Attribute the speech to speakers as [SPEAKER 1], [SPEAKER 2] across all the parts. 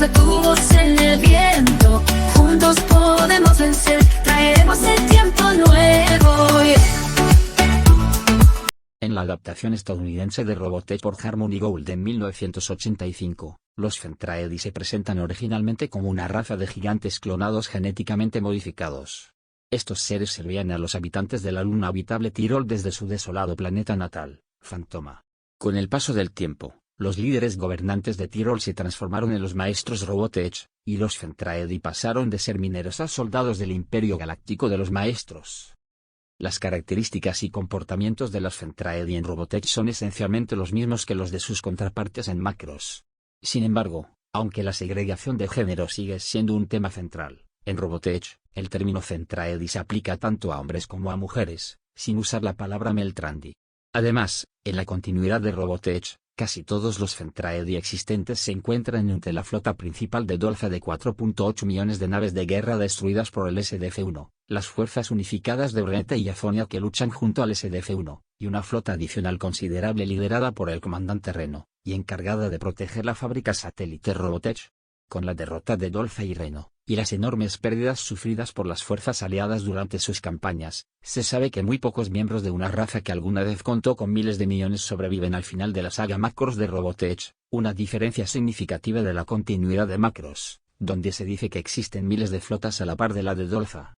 [SPEAKER 1] de tu voz en el viento. Juntos podemos vencer, traeremos el tiempo nuevo.
[SPEAKER 2] En la adaptación estadounidense de Robotech por Harmony Gold en 1985, los Fentraedi se presentan originalmente como una raza de gigantes clonados genéticamente modificados. Estos seres servían a los habitantes de la luna habitable Tirol desde su desolado planeta natal, Fantoma. Con el paso del tiempo, los líderes gobernantes de Tirol se transformaron en los maestros Robotech, y los Fentraedi pasaron de ser mineros a soldados del Imperio Galáctico de los Maestros. Las características y comportamientos de los Fentraedi en Robotech son esencialmente los mismos que los de sus contrapartes en Macross. Sin embargo, aunque la segregación de género sigue siendo un tema central, en Robotech, el término Fentraedi se aplica tanto a hombres como a mujeres, sin usar la palabra Meltrandi. Además, en la continuidad de Robotech, casi todos los Fentraedi existentes se encuentran entre la flota principal de Dolpha de 4.8 millones de naves de guerra destruidas por el SDF-1, las fuerzas unificadas de Brete y Azonia que luchan junto al SDF-1, y una flota adicional considerable liderada por el comandante Reno, y encargada de proteger la fábrica satélite Robotech. Con la derrota de Dolpha y Reno, y las enormes pérdidas sufridas por las fuerzas aliadas durante sus campañas, se sabe que muy pocos miembros de una raza que alguna vez contó con miles de millones sobreviven al final de la saga Macross de Robotech, una diferencia significativa de la continuidad de Macross, donde se dice que existen miles de flotas a la par de la de Dolpha.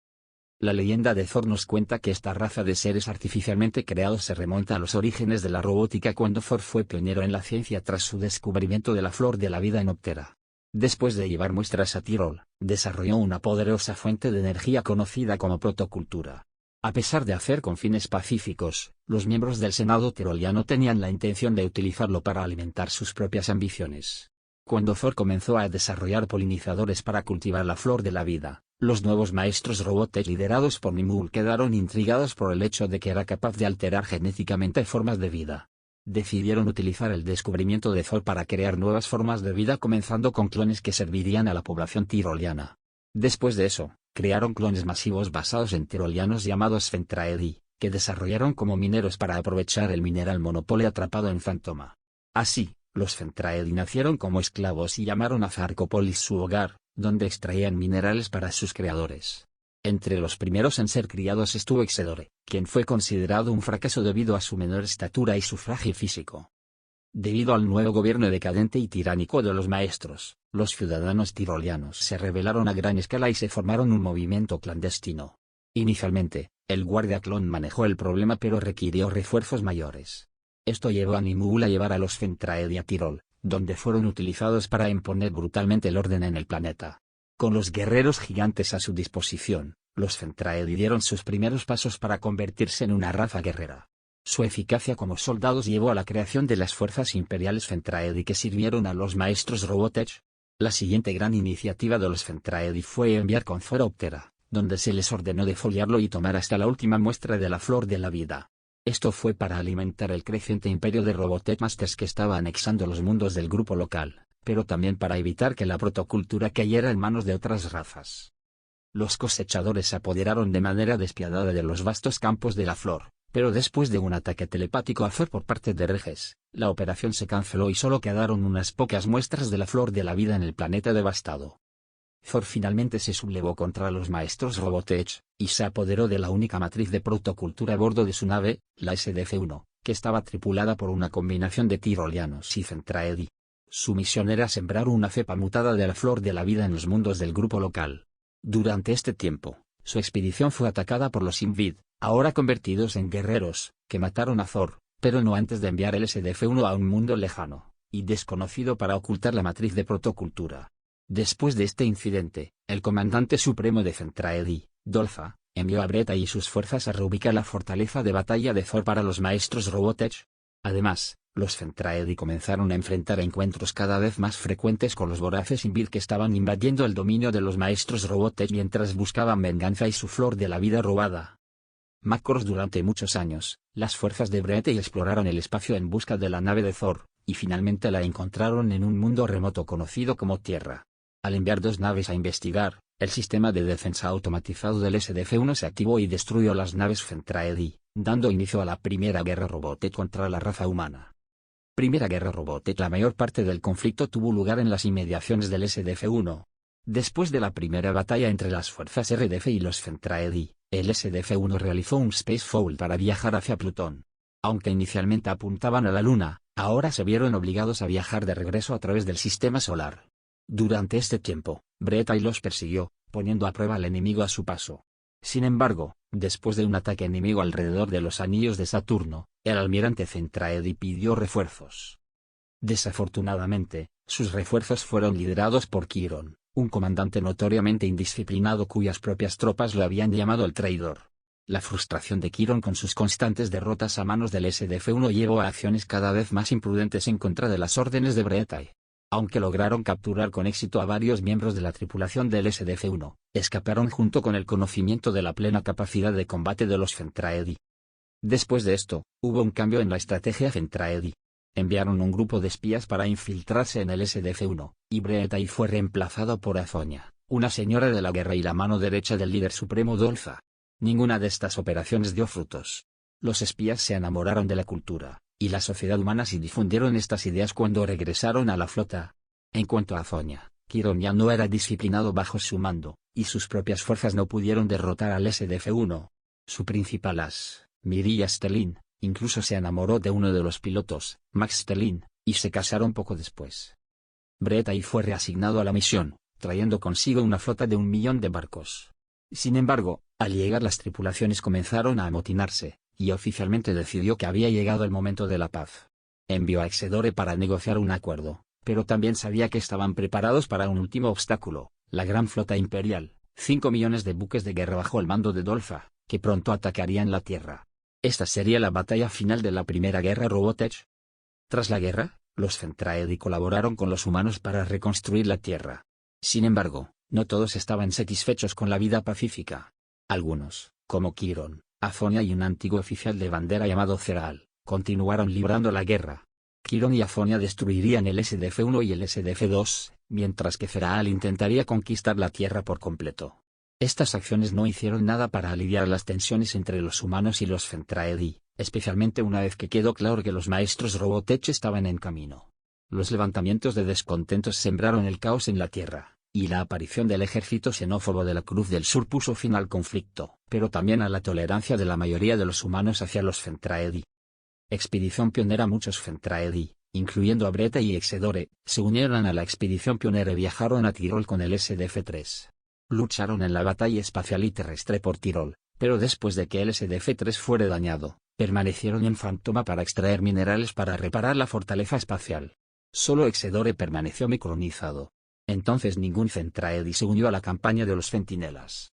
[SPEAKER 2] La leyenda de Thor nos cuenta que esta raza de seres artificialmente creados se remonta a los orígenes de la robótica cuando Thor fue pionero en la ciencia tras su descubrimiento de la flor de la vida en Optera. Después de llevar muestras a Tirol, desarrolló una poderosa fuente de energía conocida como protocultura. A pesar de hacer con fines pacíficos, los miembros del Senado tiroliano tenían la intención de utilizarlo para alimentar sus propias ambiciones. Cuando Thor comenzó a desarrollar polinizadores para cultivar la flor de la vida, los nuevos maestros Robotech liderados por Nimue quedaron intrigados por el hecho de que era capaz de alterar genéticamente formas de vida. Decidieron utilizar el descubrimiento de Thor para crear nuevas formas de vida comenzando con clones que servirían a la población tiroliana. Después de eso, crearon clones masivos basados en tirolianos llamados Fentraedi, que desarrollaron como mineros para aprovechar el mineral Monopoly atrapado en Fantoma. Así, los Fentraedi nacieron como esclavos y llamaron a Zarkopolis su hogar, donde extraían minerales para sus creadores. Entre los primeros en ser criados estuvo Exedore, quien fue considerado un fracaso debido a su menor estatura y su frágil físico. Debido al nuevo gobierno decadente y tiránico de los maestros, los ciudadanos tirolianos se rebelaron a gran escala y se formaron un movimiento clandestino. Inicialmente, el guardia clon manejó el problema pero requirió refuerzos mayores. Esto llevó a Nimue a llevar a los Fentraedi a Tirol, donde fueron utilizados para imponer brutalmente el orden en el planeta. Con los guerreros gigantes a su disposición, los Fentraedi dieron sus primeros pasos para convertirse en una raza guerrera. Su eficacia como soldados llevó a la creación de las fuerzas imperiales Fentraedi que sirvieron a los maestros Robotech. La siguiente gran iniciativa de los Fentraedi fue enviar con Thor a Optera, donde se les ordenó defoliarlo y tomar hasta la última muestra de la flor de la vida. Esto fue para alimentar el creciente imperio de Robotech Masters que estaba anexando los mundos del grupo local, pero también para evitar que la protocultura cayera en manos de otras razas. Los cosechadores se apoderaron de manera despiadada de los vastos campos de la flor, pero después de un ataque telepático a Thor por parte de Reges, la operación se canceló y solo quedaron unas pocas muestras de la flor de la vida en el planeta devastado. Thor finalmente se sublevó contra los maestros Robotech, y se apoderó de la única matriz de protocultura a bordo de su nave, la SDF-1, que estaba tripulada por una combinación de tirolianos y Fentraedi. Su misión era sembrar una cepa mutada de la flor de la vida en los mundos del grupo local. Durante este tiempo, su expedición fue atacada por los Invid, ahora convertidos en guerreros, que mataron a Thor, pero no antes de enviar el SDF-1 a un mundo lejano y desconocido para ocultar la matriz de protocultura. Después de este incidente, el comandante supremo de Fentraedi, Dolpha, envió a Breta y sus fuerzas a reubicar la fortaleza de batalla de Thor para los maestros Robotech. Además, los Fentraedi comenzaron a enfrentar encuentros cada vez más frecuentes con los voraces Invid que estaban invadiendo el dominio de los maestros Robotech mientras buscaban venganza y su flor de la vida robada. Macross durante muchos años, las fuerzas de Brete exploraron el espacio en busca de la nave de Thor, y finalmente la encontraron en un mundo remoto conocido como Tierra. Al enviar 2 naves a investigar, el sistema de defensa automatizado del SDF-1 se activó y destruyó las naves Fentraedi, dando inicio a la primera guerra Robotech contra la raza humana. Primera Guerra Robotech. La mayor parte del conflicto tuvo lugar en las inmediaciones del SDF-1. Después de la primera batalla entre las fuerzas RDF y los Fentraedi, el SDF-1 realizó un spacefall para viajar hacia Plutón. Aunque inicialmente apuntaban a la Luna, ahora se vieron obligados a viajar de regreso a través del sistema solar. Durante este tiempo, Bretai los persiguió, poniendo a prueba al enemigo a su paso. Sin embargo, después de un ataque enemigo alrededor de los anillos de Saturno, el almirante Fentraedi pidió refuerzos. Desafortunadamente, sus refuerzos fueron liderados por Chiron, un comandante notoriamente indisciplinado cuyas propias tropas lo habían llamado el traidor. La frustración de Chiron con sus constantes derrotas a manos del SDF-1 llevó a acciones cada vez más imprudentes en contra de las órdenes de Bretai. Aunque lograron capturar con éxito a varios miembros de la tripulación del SDF-1, escaparon junto con el conocimiento de la plena capacidad de combate de los Fentraedi. Después de esto, hubo un cambio en la estrategia Fentraedi. Enviaron un grupo de espías para infiltrarse en el SDF-1, y Bretai fue reemplazado por Azonia, una señora de la guerra y la mano derecha del líder supremo Dolpha. Ninguna de estas operaciones dio frutos. Los espías se enamoraron de la cultura y la sociedad humana y difundieron estas ideas cuando regresaron a la flota. En cuanto a Azonia, Chiron ya no era disciplinado bajo su mando, y sus propias fuerzas no pudieron derrotar al SDF-1. Su principal as, Mirilla Stellin, incluso se enamoró de uno de los pilotos, Max Stellin, y se casaron poco después. Bretai fue reasignado a la misión, trayendo consigo una flota de 1 millón de barcos. Sin embargo, al llegar las tripulaciones comenzaron a amotinarse, y oficialmente decidió que había llegado el momento de la paz. Envió a Exedore para negociar un acuerdo, pero también sabía que estaban preparados para un último obstáculo, la gran flota imperial, 5 millones de buques de guerra bajo el mando de Dolpha, que pronto atacarían la Tierra. Esta sería la batalla final de la Primera Guerra Robotech. Tras la guerra, los Fentraedi colaboraron con los humanos para reconstruir la Tierra. Sin embargo, no todos estaban satisfechos con la vida pacífica. Algunos, como Chiron, Azonia y un antiguo oficial de bandera llamado Ceral, continuaron librando la guerra. Chiron y Azonia destruirían el SDF-1 y el SDF-2, mientras que Ceral intentaría conquistar la Tierra por completo. Estas acciones no hicieron nada para aliviar las tensiones entre los humanos y los Fentraedi, especialmente una vez que quedó claro que los maestros Robotech estaban en camino. Los levantamientos de descontentos sembraron el caos en la Tierra, y la aparición del ejército xenófobo de la Cruz del Sur puso fin al conflicto, pero también a la tolerancia de la mayoría de los humanos hacia los Fentraedi. Expedición pionera. Muchos Fentraedi, incluyendo a Bretai y Exedore, se unieron a la expedición pionera y viajaron a Tirol con el SDF-3. Lucharon en la batalla espacial y terrestre por Tirol, pero después de que el SDF-3 fuera dañado, permanecieron en Fantoma para extraer minerales para reparar la fortaleza espacial. Solo Exedore permaneció micronizado. Entonces ningún Fentraedi se unió a la campaña de los Centinelas.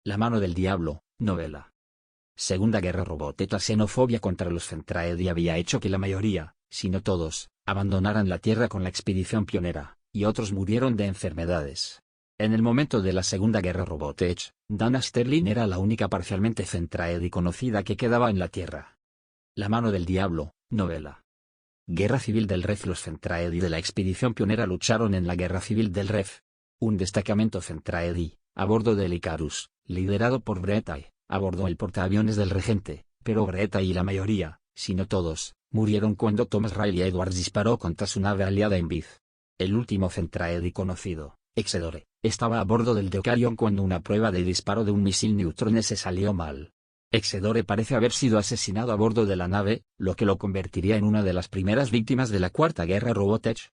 [SPEAKER 2] La mano del diablo, novela. Segunda Guerra Robotech. La xenofobia contra los Fentraedi había hecho que la mayoría, si no todos, abandonaran la Tierra con la expedición pionera, y otros murieron de enfermedades. En el momento de la Segunda Guerra Robotech, Dana Sterling era la única parcialmente Fentraedi conocida que quedaba en la Tierra. La mano del diablo, novela. Guerra Civil del Ref. Los Fentraedi de la expedición pionera lucharon en la Guerra Civil del Ref. Un destacamento Fentraedi, a bordo del Icarus, liderado por Bretai, abordó el portaaviones del Regente, pero Bretai y la mayoría, si no todos, murieron cuando Thomas Riley Edwards disparó contra su nave aliada en Viz. El último Fentraedi conocido, Exedore, estaba a bordo del Deukarion cuando una prueba de disparo de un misil neutrones se salió mal. Exedore parece haber sido asesinado a bordo de la nave, lo que lo convertiría en una de las primeras víctimas de la Cuarta Guerra Robotech.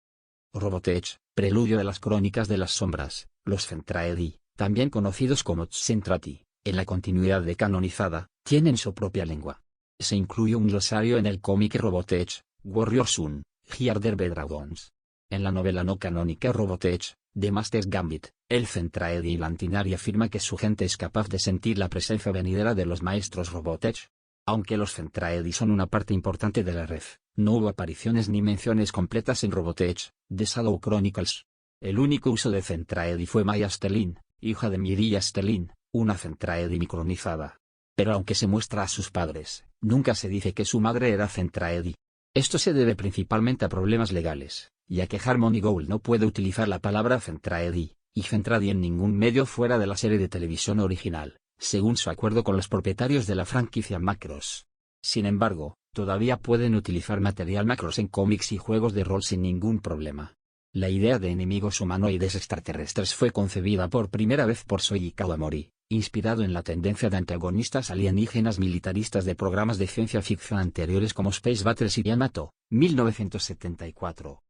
[SPEAKER 2] Robotech, preludio de las Crónicas de las Sombras. Los Fentraedi, también conocidos como Tsentrati, en la continuidad de canonizada, tienen su propia lengua. Se incluye un glosario en el cómic Robotech, Warrior Sun, Giarder Dragons. En la novela no canónica Robotech, The Master's Gambit, el Fentraedi Lantinari afirma que su gente es capaz de sentir la presencia venidera de los maestros Robotech. Aunque los Fentraedi son una parte importante de la red, no hubo apariciones ni menciones completas en Robotech, The Shadow Chronicles. El único uso de Fentraedi fue Maya Stellin, hija de Mirilla Stellin, una Fentraedi micronizada. Pero aunque se muestra a sus padres, nunca se dice que su madre era Fentraedi. Esto se debe principalmente a problemas legales, ya que Harmony Gould no puede utilizar la palabra Fentraedi, y Fentradi en ningún medio fuera de la serie de televisión original, según su acuerdo con los propietarios de la franquicia Macross. Sin embargo, Todavía pueden utilizar material Macross en cómics y juegos de rol sin ningún problema. La idea de enemigos humanoides extraterrestres fue concebida por primera vez por Shoji Kawamori, inspirado en la tendencia de antagonistas alienígenas militaristas de programas de ciencia ficción anteriores como Space Battles y Yamato, 1974.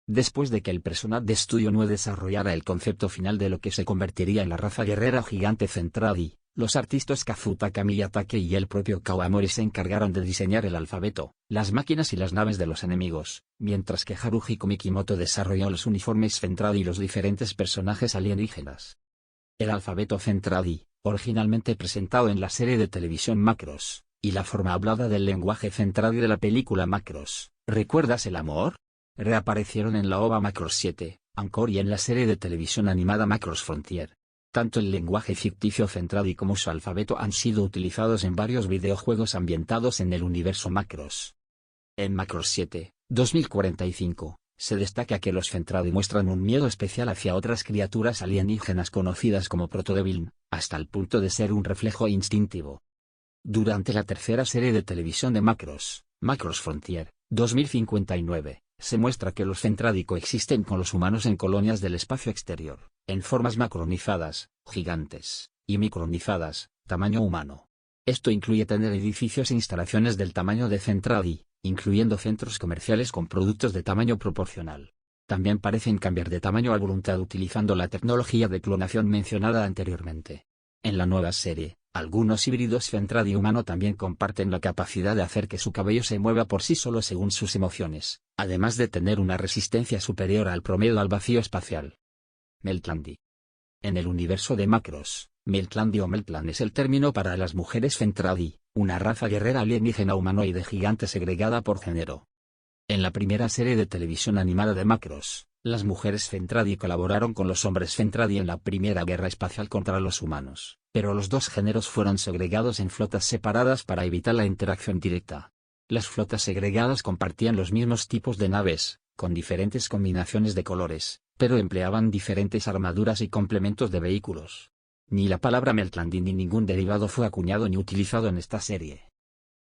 [SPEAKER 2] Después de que el personal de Studio Nue desarrollara el concepto final de lo que se convertiría en la raza guerrera gigante Zentradi, los artistas Kazutaka Miyatake y el propio Kawamori se encargaron de diseñar el alfabeto, las máquinas y las naves de los enemigos, mientras que Haruhiko Mikimoto desarrolló los uniformes Zentradi y los diferentes personajes alienígenas. El alfabeto Zentradi, originalmente presentado en la serie de televisión Macross, y la forma hablada del lenguaje Zentradi de la película Macross, ¿recuerdas el amor?, reaparecieron en la OVA Macross 7, Anchor y en la serie de televisión animada Macross Frontier. Tanto el lenguaje ficticio Zentradi como su alfabeto han sido utilizados en varios videojuegos ambientados en el universo Macross. En Macross 7, 2045, se destaca que los Zentradi muestran un miedo especial hacia otras criaturas alienígenas conocidas como Protodeviln, hasta el punto de ser un reflejo instintivo. Durante la tercera serie de televisión de Macross, Macross Frontier, 2059, se muestra que los Zentradi coexisten con los humanos en colonias del espacio exterior, en formas macronizadas, gigantes, y micronizadas, tamaño humano. Esto incluye tener edificios e instalaciones del tamaño de Zentradi, incluyendo centros comerciales con productos de tamaño proporcional. También parecen cambiar de tamaño a voluntad utilizando la tecnología de clonación mencionada anteriormente. En la nueva serie, algunos híbridos Zentradi humano también comparten la capacidad de hacer que su cabello se mueva por sí solo según sus emociones, además de tener una resistencia superior al promedio al vacío espacial. Meltlandi. En el universo de Macross, Meltlandi o Meltlan es el término para las mujeres Zentradi, una raza guerrera alienígena humanoide gigante segregada por género. En la primera serie de televisión animada de Macross, las mujeres Zentradi colaboraron con los hombres Zentradi en la primera guerra espacial contra los humanos, pero los dos géneros fueron segregados en flotas separadas para evitar la interacción directa. Las flotas segregadas compartían los mismos tipos de naves, con diferentes combinaciones de colores, pero empleaban diferentes armaduras y complementos de vehículos. Ni la palabra Meltlandi ni ningún derivado fue acuñado ni utilizado en esta serie.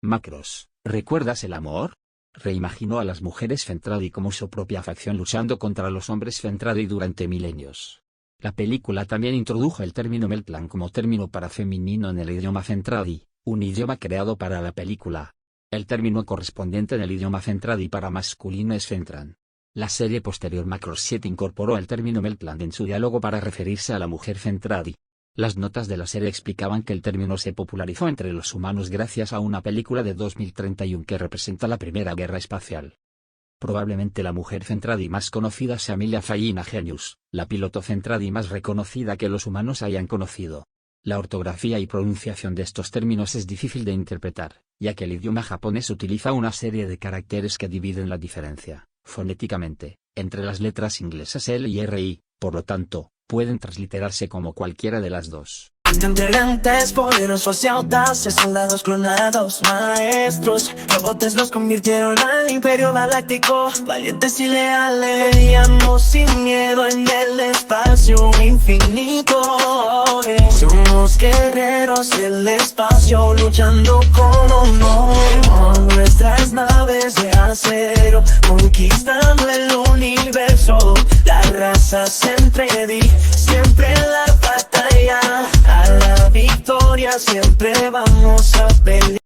[SPEAKER 2] Macross, ¿recuerdas el amor?, reimaginó a las mujeres Zentradi como su propia facción luchando contra los hombres Zentradi durante milenios. La película también introdujo el término Meltlan como término para femenino en el idioma Zentradi, un idioma creado para la película. El término correspondiente en el idioma Zentradi para masculino es Zentran. La serie posterior Macross 7 incorporó el término Meltlan en su diálogo para referirse a la mujer Zentradi. Las notas de la serie explicaban que el término se popularizó entre los humanos gracias a una película de 2031 que representa la Primera Guerra Espacial. Probablemente la mujer Zentradi más conocida sea Amelia Fallina Genius, la piloto Zentradi más reconocida que los humanos hayan conocido. La ortografía y pronunciación de estos términos es difícil de interpretar, ya que el idioma japonés utiliza una serie de caracteres que dividen la diferencia, fonéticamente, entre las letras inglesas L y RI, por lo tanto, pueden transliterarse como cualquiera de las dos.
[SPEAKER 3] Integrantes poderosos y audaces, soldados clonados, maestros, robots los convirtieron al imperio galáctico. Valientes y leales, veíamos sin miedo en el espacio infinito. Somos guerreros del espacio luchando con honor, con nuestras naves de acero, conquistando el universo. La raza Zentradi, siempre en la batalla, a la victoria siempre vamos a pelear.